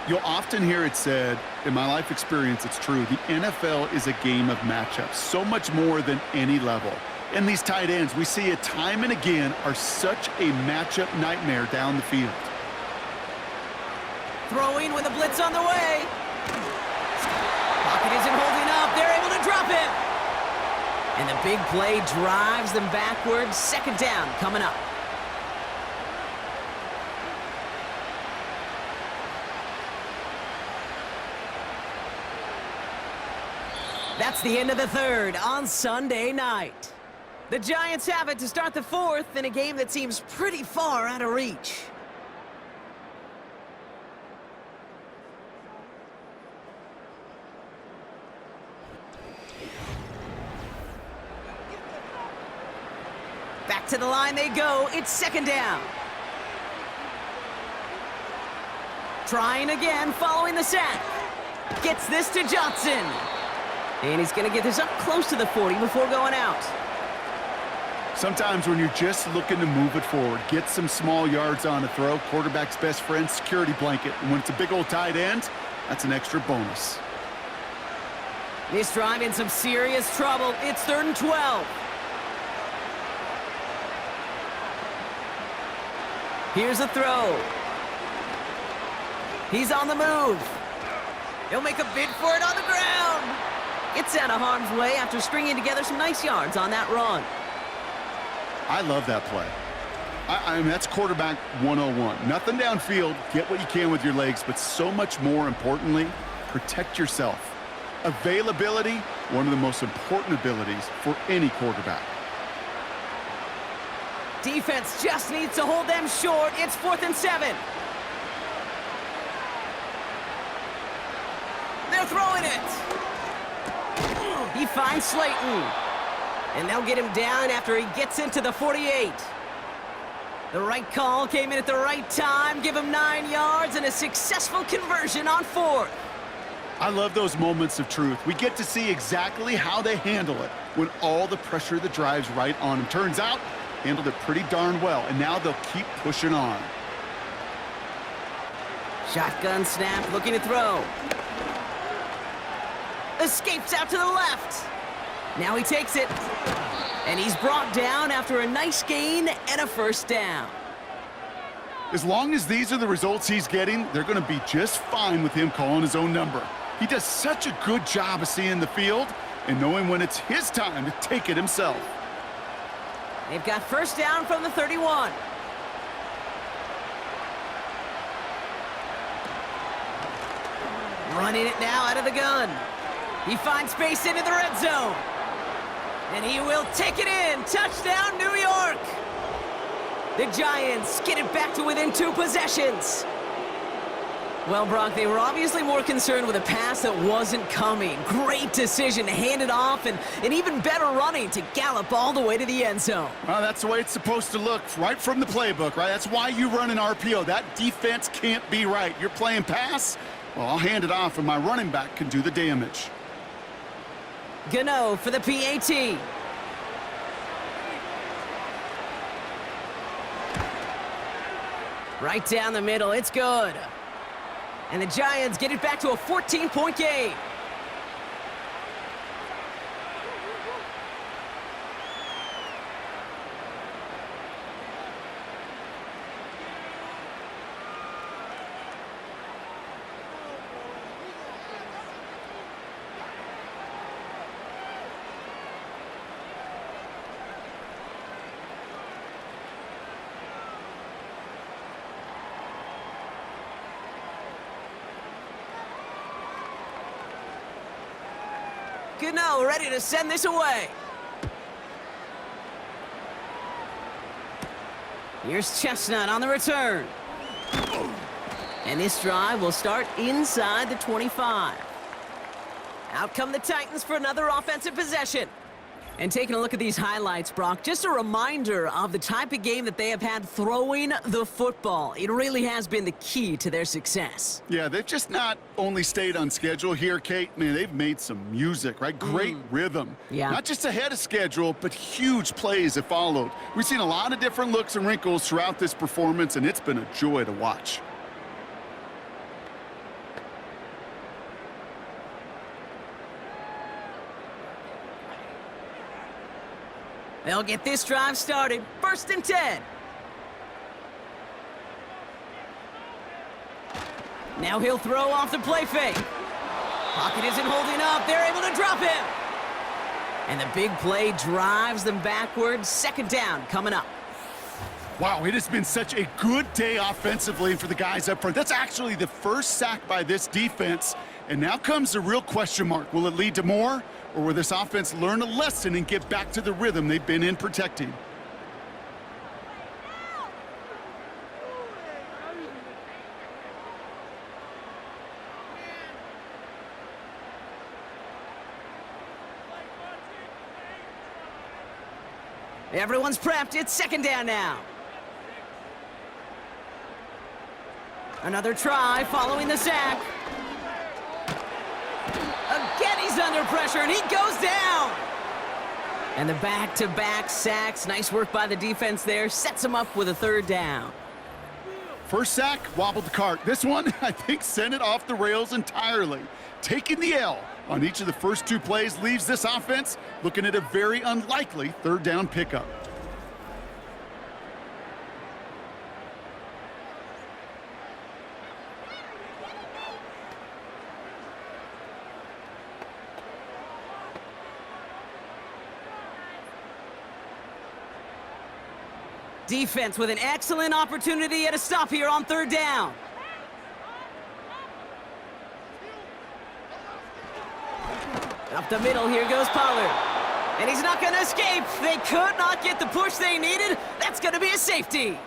You'll often hear it said, in my life experience, it's true, the NFL is a game of matchups, so much more than any level. And these tight ends, we see it time and again, are such a matchup nightmare down the field. Throwing with a blitz on the way. Pocket isn't holding up. They're able to drop him. And the big play drives them backwards. 2nd down coming up. That's the end of the 3rd on Sunday night. The Giants have it to start the 4th in a game that seems pretty far out of reach. Back to the line they go. It's 2nd down. Trying again following the sack. Gets this to Jaxson. And he's going to get this up close to the 40 before going out. Sometimes when you're just looking to move it forward, get some small yards on a throw, quarterback's best friend, security blanket. And when it's a big old tight end, that's an extra bonus. This drive in some serious trouble. It's 3rd and 12. Here's a throw. He's on the move. He'll make a bid for it on the ground. It's out of harm's way after stringing together some nice yards on that run. I love that play. I mean, that's quarterback 101. Nothing downfield, get what you can with your legs, but so much more importantly, protect yourself. Availability, one of the most important abilities for any quarterback. Defense just needs to hold them short. It's 4th and 7. throwing it. He finds Slayton. And they'll get him down after he gets into the 48. The right call came in at the right time, give him 9 yards and a successful conversion on 4th. I love those moments of truth. We get to see exactly how they handle it when all the pressure that drives right on them. Turns out, handled it pretty darn well, and now they'll keep pushing on. Shotgun snap, looking to throw. Escapes out to the left. Now he takes it. And he's brought down after a nice gain and a first down. As long as these are the results he's getting, they're going to be just fine with him calling his own number. He does such a good job of seeing the field and knowing when it's his time to take it himself. They've got first down from the 31. Running it now out of the gun. He finds space into the red zone. And he will take it in. Touchdown, New York. The Giants get it back to within 2 possessions. Well, Brock, they were obviously more concerned with a pass that wasn't coming. Great decision to hand it off, and an even better running to gallop all the way to the end zone. Well, that's the way it's supposed to look, right from the playbook, right? That's why you run an RPO. That defense can't be right. You're playing pass? Well, I'll hand it off, and my running back can do the damage. Gano for the PAT. Right down the middle, it's good. And the Giants get it back to a 14-point game. Gano ready to send this away. Here's Chestnut on the return. And this drive will start inside the 25. Out come the Titans for another offensive possession. And taking a look at these highlights, Brock, just a reminder of the type of game that they have had throwing the football. It really has been the key to their success. Yeah, they've just not only stayed on schedule here, Kate. Man, they've made some music, right? Great rhythm. Yeah. Not just ahead of schedule, but huge plays have followed. We've seen a lot of different looks and wrinkles throughout this performance, and it's been a joy to watch. They'll get this drive started. 1st and 10. Now he'll throw off the play fake. Pocket isn't holding up. They're able to drop him. And the big play drives them backwards. 2nd down coming up. Wow, it has been such a good day offensively for the guys up front. That's actually the first sack by this defense. And now comes the real question mark. Will it lead to more? Or will this offense learn a lesson and get back to the rhythm they've been in protecting? Everyone's prepped. It's 2nd down now. Another try following the sack. Again, he's under pressure, and he goes down. And the back-to-back sacks. Nice work by the defense there. Sets him up with a 3rd down. First sack, wobbled the cart. This one, I think, sent it off the rails entirely. Taking the L on each of the first 2 plays leaves this offense looking at a very unlikely 3rd down pickup. Defense with an excellent opportunity at a stop here on 3rd down. Up the middle, here goes Pollard. And he's not going to escape. They could not get the push they needed. That's going to be a safety.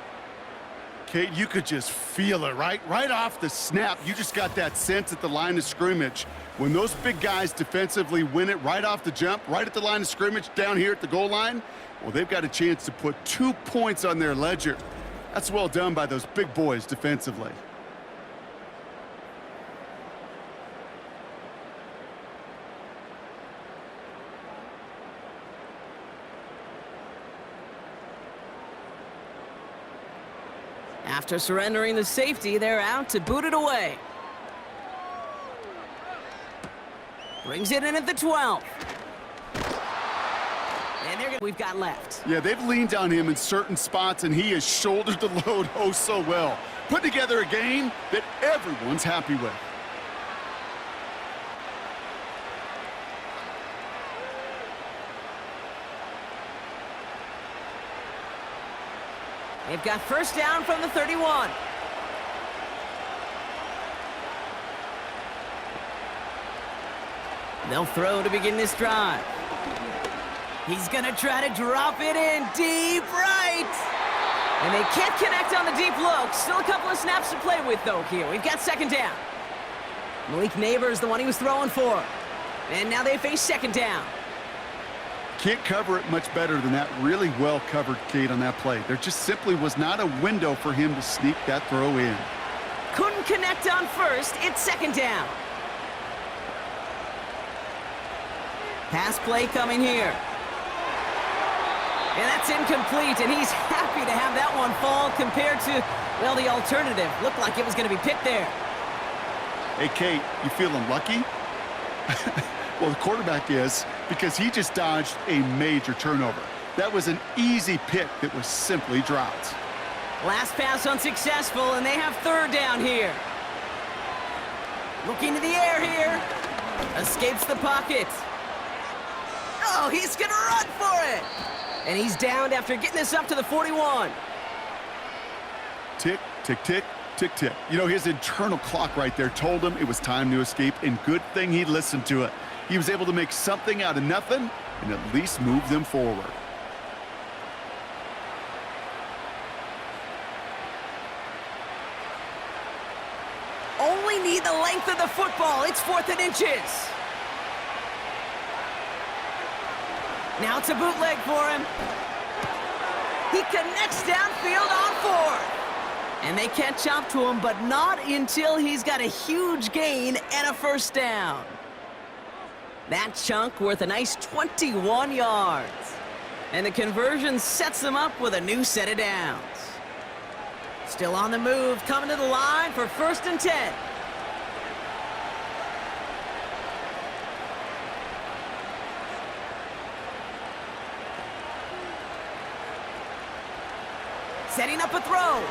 Kate, you could just feel it, right? Right off the snap, you just got that sense at the line of scrimmage. When those big guys defensively win it right off the jump, right at the line of scrimmage down here at the goal line, well, they've got a chance to put 2 points on their ledger. That's well done by those big boys defensively. After surrendering the safety, they're out to boot it away. Brings it in at the 12. And we've got left. Yeah, they've leaned on him in certain spots, and he has shouldered the load oh so well. Put together a game that everyone's happy with. They've got first down from the 31. They'll throw to begin this drive. He's going to try to drop it in deep right. And they can't connect on the deep look. Still a couple of snaps to play with, though, here. We've got second down. Malik Neighbors, the one he was throwing for. And now they face second down. Can't cover it much better than that. Really well covered, Kate, on that play. There just simply was not a window for him to sneak that throw in. Couldn't connect on first. It's second down. Pass play coming here. And that's incomplete, and he's happy to have that one fall compared to, well, the alternative. Looked like it was going to be picked there. Hey, Kate, you feeling lucky? Well, the quarterback is, because he just dodged a major turnover. That was an easy pick that was simply dropped. Last pass unsuccessful, and they have third down here. Looking to the air here. Escapes the pocket. Oh, he's going to run for it. And he's downed after getting this up to the 41. Tick, tick, tick, tick, tick. You know, his internal clock right there told him it was time to escape, and good thing he listened to it. He was able to make something out of nothing and at least move them forward. Only need the length of the football. It's 4th and inches. Now it's a bootleg for him. He connects downfield on 4th. And they catch up to him, but not until he's got a huge gain and a first down. That chunk worth a nice 21 yards. And the conversion sets them up with a new set of downs. Still on the move, coming to the line for 1st and 10. Setting up a throw.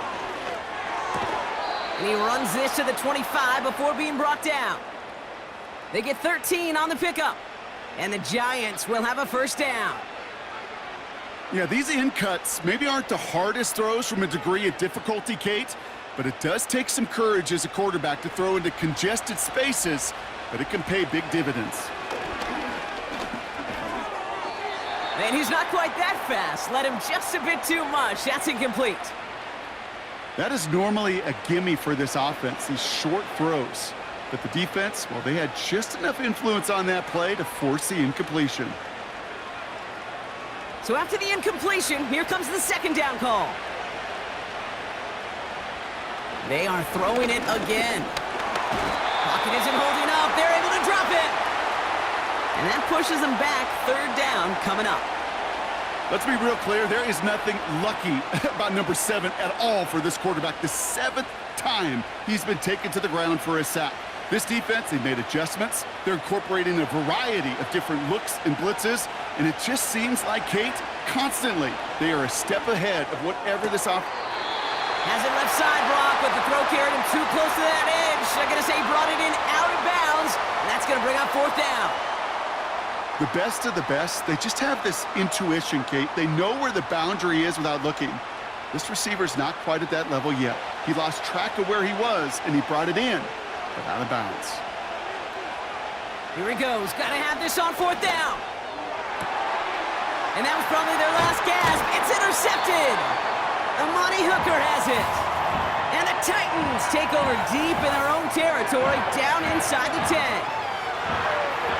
And he runs this to the 25 before being brought down. They get 13 on the pickup. And the Giants will have a first down. Yeah, these in cuts maybe aren't the hardest throws from a degree of difficulty, Kate, but it does take some courage as a quarterback to throw into congested spaces, but it can pay big dividends. And he's not quite that fast. Let him just a bit too much. That's incomplete. That is normally a gimme for this offense, these short throws. But the defense, well, they had just enough influence on that play to force the incompletion. So after the incompletion, here comes the second down call. They are throwing it again. Pocket isn't holding up. They're able to drop it. And that pushes them back. Third down coming up. Let's be real clear. There is nothing lucky about number 7 at all for this quarterback. The 7th time he's been taken to the ground for a sack. This defense, they made adjustments. They're incorporating a variety of different looks and blitzes, and it just seems like, Kate, constantly they are a step ahead of whatever this offense. Has it left side, Brock, but the throw carried him too close to that edge. I'm going to say he brought it in out of bounds, and that's going to bring up 4th down. The best of the best, they just have this intuition, Kate. They know where the boundary is without looking. This receiver's not quite at that level yet. He lost track of where he was, and he brought it in, but out of bounds. Here he goes. Got to have this on 4th down. And that was probably their last gasp. It's intercepted. Amani Hooker has it. Titans take over deep in their own territory, down inside the 10.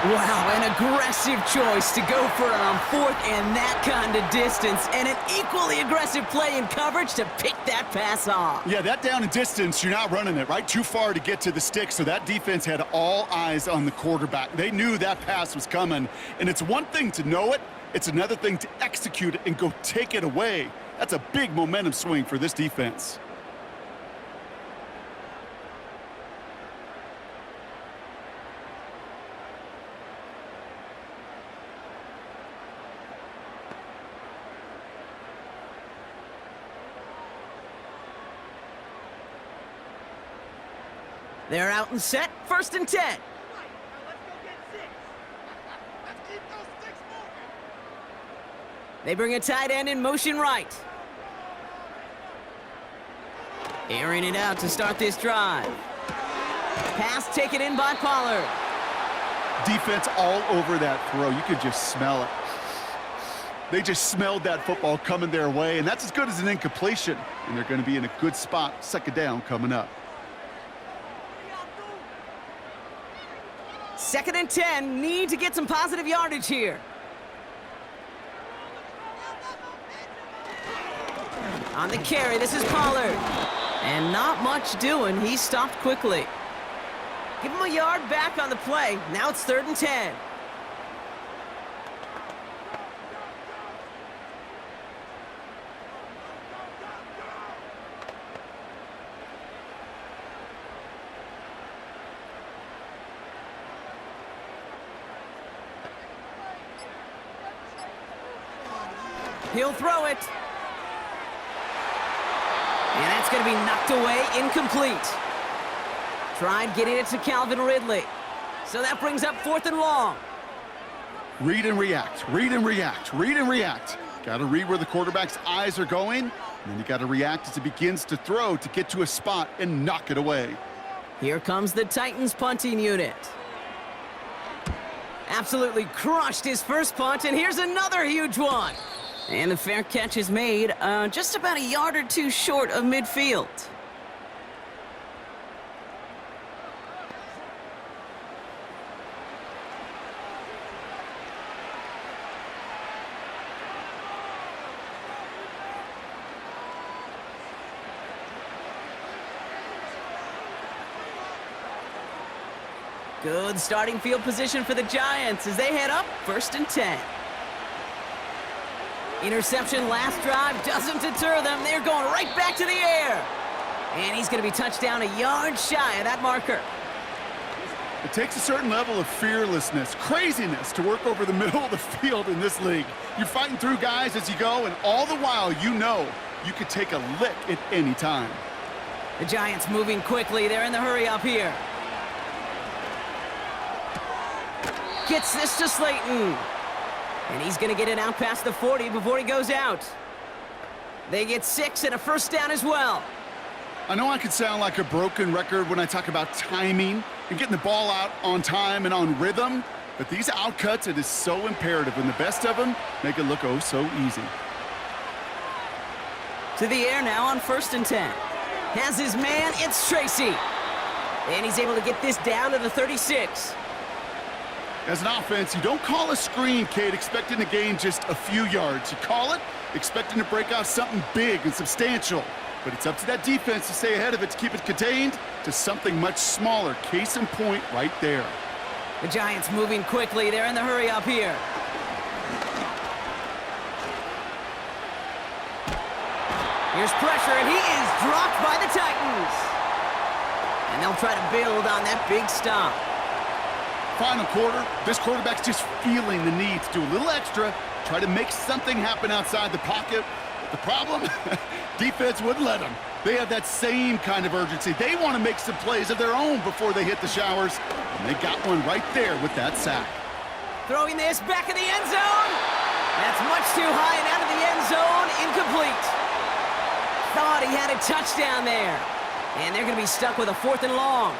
Wow, an aggressive choice to go for it on 4th and that kind of distance, and an equally aggressive play in coverage to pick that pass off. Yeah, that down and distance, you're not running it, right? Too far to get to the stick, so that defense had all eyes on the quarterback. They knew that pass was coming, and it's one thing to know it, it's another thing to execute it and go take it away. That's a big momentum swing for this defense. They're out and set, 1st and 10. They bring a tight end in motion right. Airing it out to start this drive. Pass taken in by Pollard. Defense all over that throw. You could just smell it. They just smelled that football coming their way, and that's as good as an incompletion. And they're going to be in a good spot, 2nd down coming up. 2nd and 10, need to get some positive yardage here. On the carry, this is Pollard. And not much doing, he stopped quickly. Give him a yard back on the play. Now it's 3rd and 10. He'll throw it. And that's going to be knocked away, incomplete. Tried getting it to Calvin Ridley. So that brings up 4th and long. Read and react, read and react, read and react. Got to read where the quarterback's eyes are going, and then you got to react as he begins to throw to get to a spot and knock it away. Here comes the Titans punting unit. Absolutely crushed his first punt, and here's another huge one. And the fair catch is made just about a yard or two short of midfield. Good starting field position for the Giants as they head up 1st and 10. Interception last drive doesn't deter them. They're going right back to the air. And he's going to be touched down a yard shy of that marker. It takes a certain level of fearlessness, craziness to work over the middle of the field in this league. You're fighting through guys as you go, and all the while you know you could take a lick at any time. The Giants moving quickly. They're in the hurry up here. Gets this to Slayton. And he's going to get it out past the 40 before he goes out. They get 6 and a first down as well. I know I could sound like a broken record when I talk about timing and getting the ball out on time and on rhythm, but these outcuts, it is so imperative, and the best of them make it look oh so easy. To the air now on 1st and 10. Has his man, it's Tracy. And he's able to get this down to the 36. As an offense, you don't call a screen, Kate, expecting to gain just a few yards. You call it expecting to break out something big and substantial. But it's up to that defense to stay ahead of it, to keep it contained to something much smaller. Case in point right there. The Giants moving quickly. They're in the hurry up here. Here's pressure, and he is dropped by the Titans. And they'll try to build on that big stop. Final quarter, this quarterback's just feeling the need to do a little extra, try to make something happen outside the pocket. But the problem, defense wouldn't let them. They have that same kind of urgency. They want to make some plays of their own before they hit the showers, and they got one right there with that sack. Throwing this back in the end zone. That's much too high and out of the end zone, incomplete. Thought he had a touchdown there. And they're going to be stuck with a 4th and long.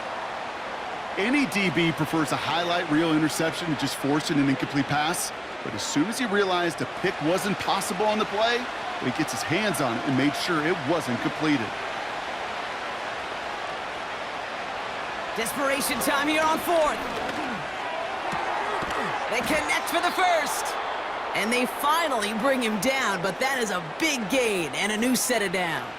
Any DB prefers a highlight reel interception to just forcing an incomplete pass. But as soon as he realized a pick wasn't possible on the play, he gets his hands on it and made sure it wasn't completed. Desperation time here on fourth. They connect for the first. And they finally bring him down, but that is a big gain and a new set of downs.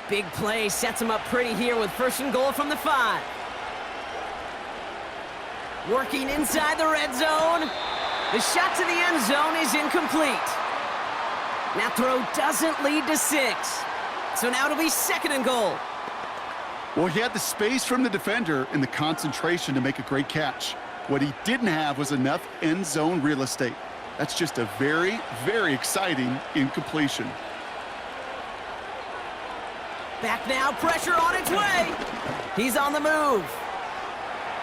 Big play sets him up pretty here with first and goal from the 5. Working inside the red zone. The shot to the end zone is incomplete. That throw doesn't lead to 6. So now it'll be second and goal. Well, he had the space from the defender and the concentration to make a great catch. What he didn't have was enough end zone real estate. That's just a very, very exciting incompletion. Back now, pressure on its way. He's on the move.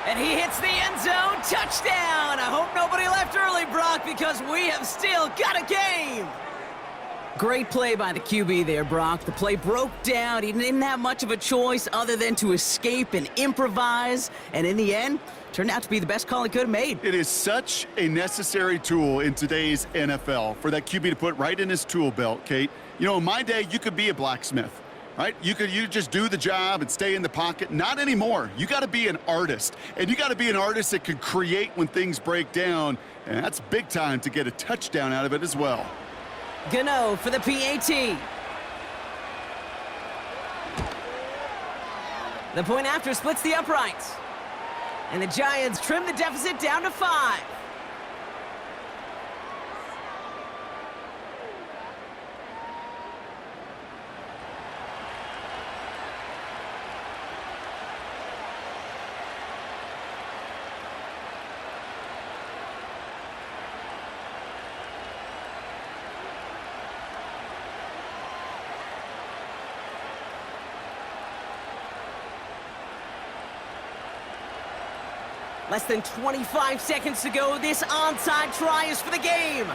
And he hits the end zone, touchdown! I hope nobody left early, Brock, because we have still got a game! Great play by the QB there, Brock. The play broke down. He didn't have much of a choice other than to escape and improvise. And in the end, turned out to be the best call he could have made. It is such a necessary tool in today's NFL for that QB to put right in his tool belt, Kate. You know, in my day, you could be a blacksmith. Right? You just do the job and stay in the pocket. Not anymore. You got to be an artist. And you got to be an artist that can create when things break down. And that's big time to get a touchdown out of it as well. Gano for the PAT. The point after splits the uprights. And the Giants trim the deficit down to 5. Less than 25 seconds to go. This onside try is for the game.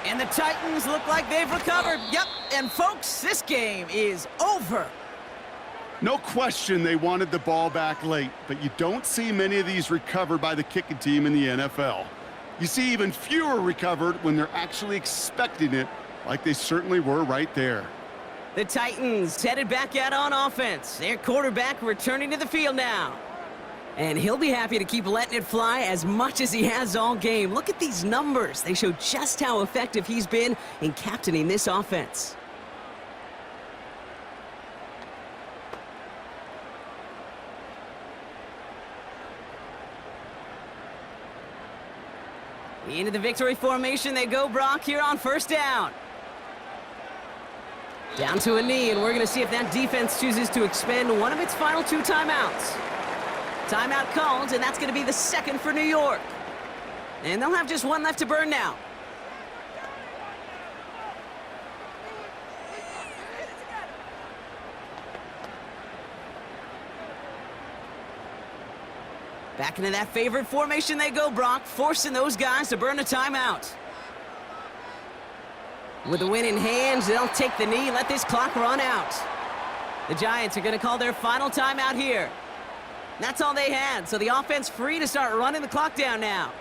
And the Titans look like they've recovered. Yep, and folks, this game is over. No question they wanted the ball back late, but you don't see many of these recovered by the kicking team in the NFL. You see even fewer recovered when they're actually expecting it, like they certainly were right there. The Titans headed back out on offense. Their quarterback returning to the field now. And he'll be happy to keep letting it fly as much as he has all game. Look at these numbers. They show just how effective he's been in captaining this offense. Into the victory formation they go, Brock, here on first down. Down to a knee, and we're going to see if that defense chooses to expend one of its final 2 timeouts. Timeout called, and that's going to be the second for New York. And they'll have just one left to burn now. Back into that favorite formation they go, Brock, forcing those guys to burn a timeout. With the win in hand, they'll take the knee, let this clock run out. The Giants are going to call their final timeout here. That's all they had, so the offense free to start running the clock down now.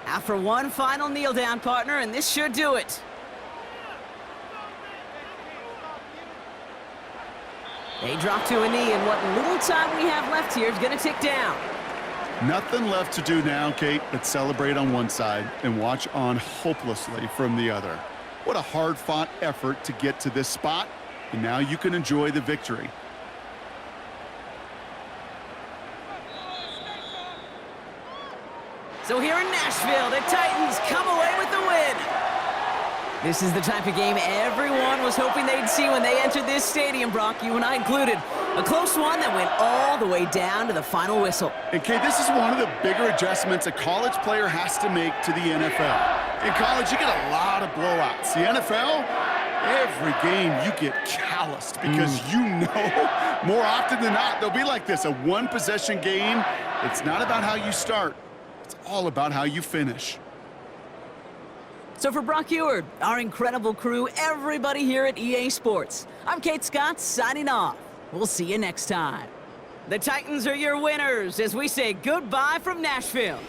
After one final kneel down, partner, and this should do it. They drop to a knee, and what little time we have left here is going to tick down. Nothing left to do now, Kate, but celebrate on one side and watch on hopelessly from the other. What a hard-fought effort to get to this spot, and now you can enjoy the victory. So here in Nashville, the Titans come away with the win. This is the type of game everyone was hoping they'd see when they entered this stadium, Brock, you and I included. A close one that went all the way down to the final whistle. And, Kate, this is one of the bigger adjustments a college player has to make to the NFL. In college, you get a lot of blowouts. The NFL, every game you get calloused because you know more often than not they'll be like this, a one-possession game. It's not about how you start. It's It's all about how you finish. So for Brock Eward, our incredible crew, everybody here at EA Sports, I'm Kate Scott signing off. We'll see you next time. The Titans are your winners as we say goodbye from Nashville.